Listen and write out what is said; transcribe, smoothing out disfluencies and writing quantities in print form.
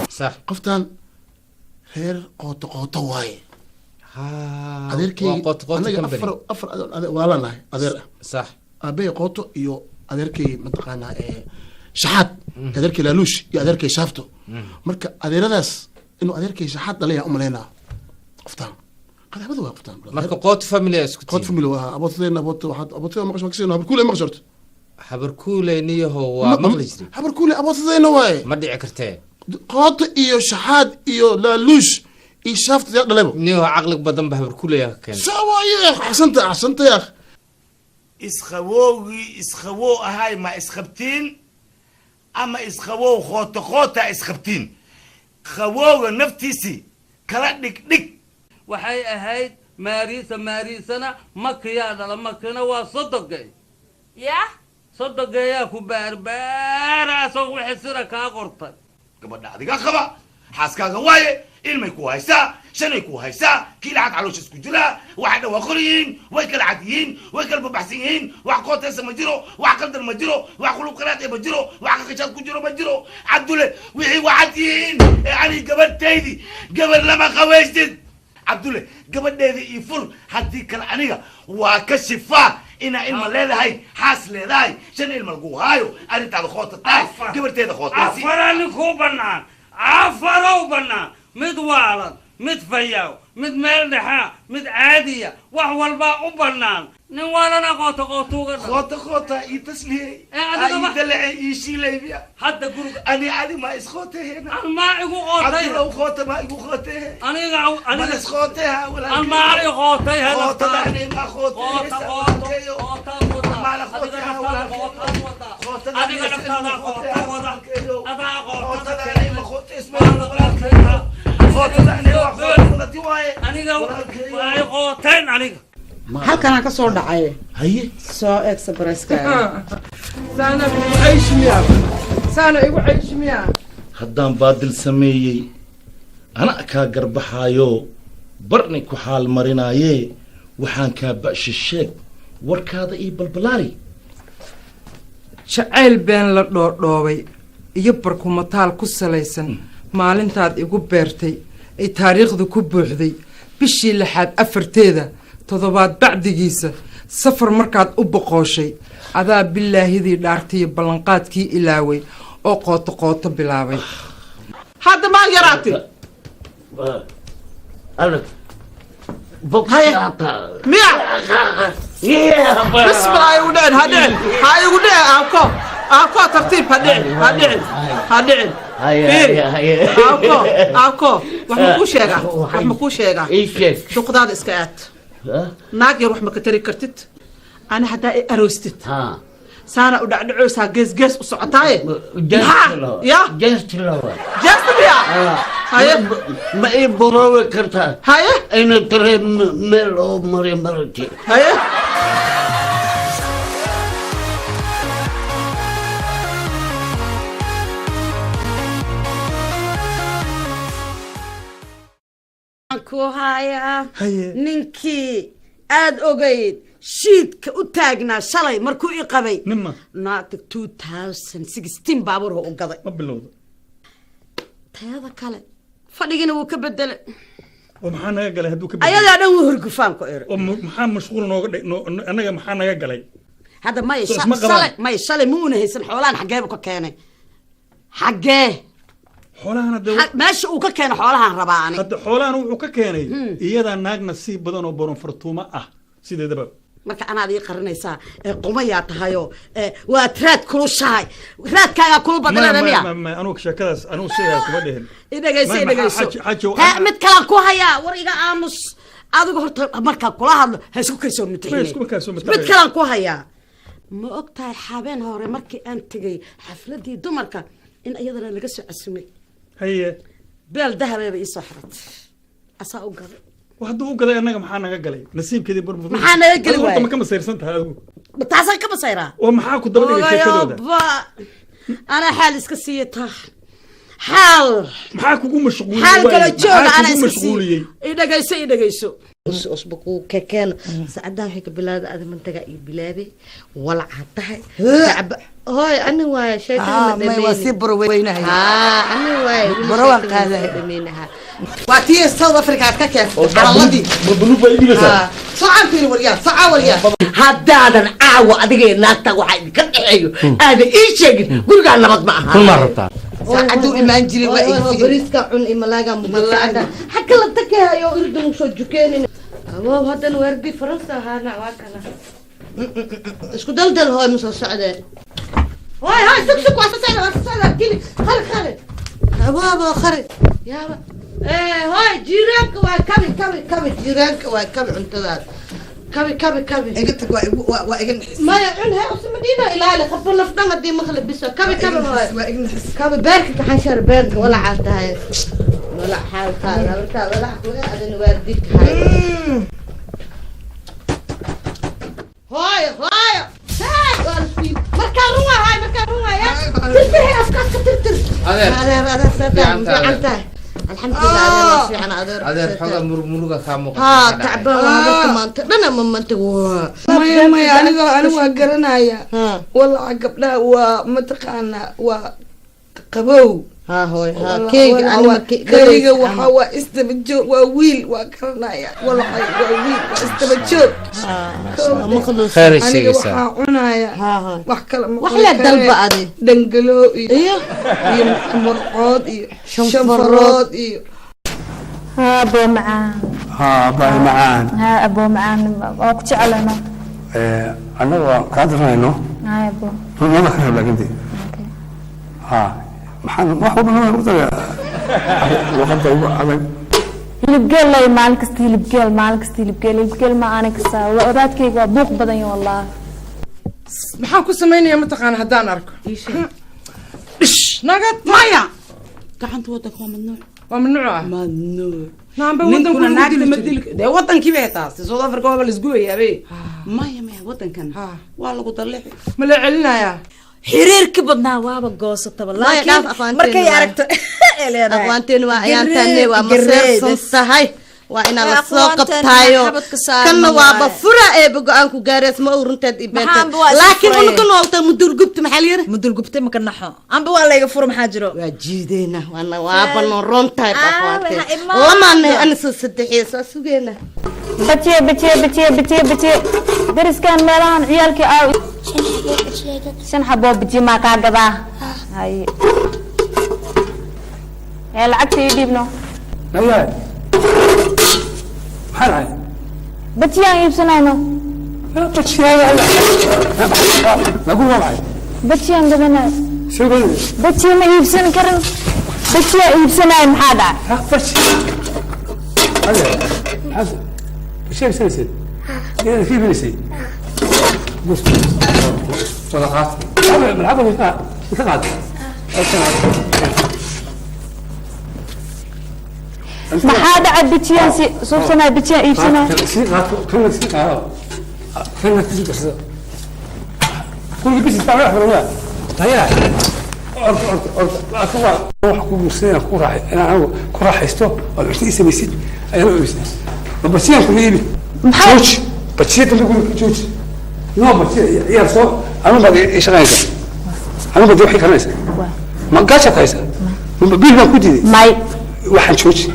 صح قفتان خير قوت واي adeerkay anaga afar wala nahay adeer صح abay qooto iyo adeerkay mataqaana shaxad adeerkay laaluush iyo adeerkay shaafto marka adeeradaas inuu adeerkay shaxad dhalay u maleynaa qoftaan qadabada waa qoftaan marka qoot family isku qoot family waa abooteena abooteena maqash maqsino habarkuule maqashorto habarkuule niyaho waa maqlijri habarkuule abooteena waay ma dhici kartee qooto iyo shaxad iyo laaluush شافت يا دلبو نيو عقلك بدن بهبركول يا كان سوا يا احسنت يا اخ اسخوو هاي ما اسخبتين اما اسخوو خوته اسخبتين خوو نفتيسي كلا دك waxay ahayd maariisana makiyaada la makina waa sodogay yaa sodogayaa ku baarbaaraasoo wixii sira kaa qortay gabadha adiga qaba xaaskaaga waaye ilmay ku haysaa shanay ku haysaa kii lacag caloosha isku jira waxna waa qoriyiin way kala cadiyiin way kala babaxsan yihiin wax qootaysa ma jiro wax qaldan ma jiro wax qulub qaraad ma jiro wax qashaad ku jiro ma jiro cabdulle wixii wacadiyiin ani gabadhaydi gabadh lama qabaystid cabdulle gabadheedii ii fur haddii kale aniga waa ka shifaa ina ilma leedahay xaas leedahay shan ilma lagu haayo arrintaada khoota tahay gabadheeda khootaysi afarani ku bannaan afarow bannaan mid waalan mid fayaw mid meel dhexaa mid caadiya wax walbaa u bannaan nin waalana qootuuga khoota ii tasliyey ii dalacay ii shiilaybiya hadda guriga ani ma iskhooteheena maa igu qootay khoota ma igu khootehe aniga iskooteha maa i qootay khootada ani ma halkan aan ka soo dhacay haye soo expresska saana igu cayshmiya haddaan baadil sameeyey ana kaa garbaxaayo barni ku xaal marinaaye waxaan kaa ba'sha sheeg warkaada ii balbalaari jacayl been la dhoodhoobay iyo barkumataal ku salaysan maalintaad igu beertay ay taariikhdu ku buuxday bishii 6 afarteeda toddobaad bacdigiisa safar markaad u boqooshay adaa bilaahidii dhaartiyo ballanqaadkii ilaaway oo qooto bilaabay hadda maan yaraatay miya bismillah igu dheen ha igu dheen aako tartiib ha dhicin aako wax ma kuu sheegaa shuqdaada iska aad naag yar wax ma ka tari kartid ana haddaa i aroostid saana u dhacdhacoosaa gees u socotaaye jeestiya haye ma ii boroowi kartaa haye ayna taree meel oo marti haye ku hayaa ninkii aad ogayd shiidka u taagnaa shalay markuu i qabay naagta 2016 baabuur u gaday ma bilowdo tayada kale fadhigina wuu ka bedelay oo maxaa naga galay hadduu ka bedelay ayadaa dhan wuu hurgufaan ku eri oo maxaa mashquul nooga anaga maxaa naga galay hadda may shalay ma una haysan xoolahan xageebu ka keenay xagee xoolahan meesha uu ka keenay xoolahan rabaa ani hadda xoolahan wuxuu ka keenay iyadaa naagna si badan oo boron fartuuma ah sideedaba marka anaad ii qarinaysaa qumayaa tahayoo waa raad kulushahay raadkaagaa kulu badaleeda miya anugu sheekadaas anugu sidaa kuma dhihin idhegayso mid kalaan ku hayaa war iga aamus adigu horta markaa kula hadlo ha isku kaysoo mutaxine mid kalaan ku hayaa ma og tahay habeen hore markii aan tegay xafladii dumarka in iyadana laga soo casumay haye beel dahabeeba ii soo xiratay asaa u gaday hadduu u gaday annaga maxaa naga galay nasiibkeedii barbuud maxaa naga gali waay ma ka masayirsan tahay adigu taasay ka masayraa oo maxaa ku daba dhigay sheekadooda ana xaal iska siiyay taa حال maxaa kugu mashquuliyay حال كلا جوga ana kugu iska mashquuliyay idhagayso idhagayso usbuku kakeen saacadaha wixii ka bilaada aad mantaga iyo bilaabe walac hatahay tacab hooy ani waay sheekada may wasi burweynahay ani waay burwan qaadahay dhameeynaha waati South Africa ka keen xalaladi mabluub ay dhigaysaa socon fiir wariyaa socon wariyaa haddaadan caawa adiga naagta waxa ka dhaxeeyo aad ii sheegin guriga nabad ma aha ma rabtaa saacadu imaan jiray waa ii bariiska cun imalaaga mudlaada xaka la takeeyo irdu soo jukeenin waa hadan wardi faransa haana waa kana isku daldal hooy ma soo socdeen هاي سك واسسنا كلي خل بابا خري يابا ايه هاي جيرانك واي كبي جيرانك واي كبي انتظار كبي قلت لك وايغن ما يعنها اسم مدينه الى لا خبر لفنا دي مخلب بس كبي وايغن كبي بارك تحشر بارك ولا عاد هاي ولا حال ولا انا ورديك هاي مركان روح يا تنتهي افكارك ترتر هذا الحمد لله في انا هذا حاجه مرمرقه كامو تعبان ما انت انا ما انت ما انا قرنايا والله قبلها ومتقانا وقبو هوي كيك انا كيك وحوا استبجو وويل وقرنايا والله وويل واستبجو خير الشيء عنايا وحكلا وحلا دلبه ادي دنقلو ايوه مرقود شنفرود ايوه ها ابو معان ها ابو معان وقت علنا انا قادرينو ها ابو ما خرب لك انت ها ما هو ما قلت وقت عمل hilibgeel lay maalin kasta hilibgeel ma aanay kastaa wadaadkayga waa buuq badan yahay wallahi maxaan ku sameynaya mataqaan haddaan arko ish nagad maya gacanta wadanka waa mamnuuc mamnuuc naamba ninkuna naagta madil de wadankii bay taas South Africa waa la isgu weeyaabe maya wadankan waa lagu dalixi ma la celinayaa xiriirka badnaa waaba goosataba laakiin markay aragto aqoonteen waa ayaantaane waa maseersan tahay waa ina la soo qabtaayo kana waaba fura ee go'aan ku gaareys ma urunteed ibeenta laakiin unuka noolta mudul gubta maxal yar mudul gubta ma kanaxo amba waa layga furo maxaa jiro waa jiideena wana waaba no rontaay aqoonteen lamaane anisa sadexiyo soo sugeena batiye dariskan meelahan ciyaalkii aa shan xabo batiye ma ka gadaa hay lacagtii dhibno ayaa maxay batiyaan iibsanayno batiyaan lagu walay batiyaan gadanay shugul batiye ma iibsan karin batiye iibsanay maxaa dhacay هذا شيء سلسل في بنسي بس صدقات بالعقل مثقات maxaa dhacay bitiyan si subsana bitiyan iibsana كل بس تعرف ولا هيا أكو سنة كورة أنا كورة حيستو والعشرين سنة ست أنا أوسنا بسيان كل يبي جوج بسيان تقول جوج نو بسيان يا رسول أنا بدي إيش غايزة أنا بدي أحكي كنايسة ما قاش كايسة بيل ما كودي ماي واحد جوج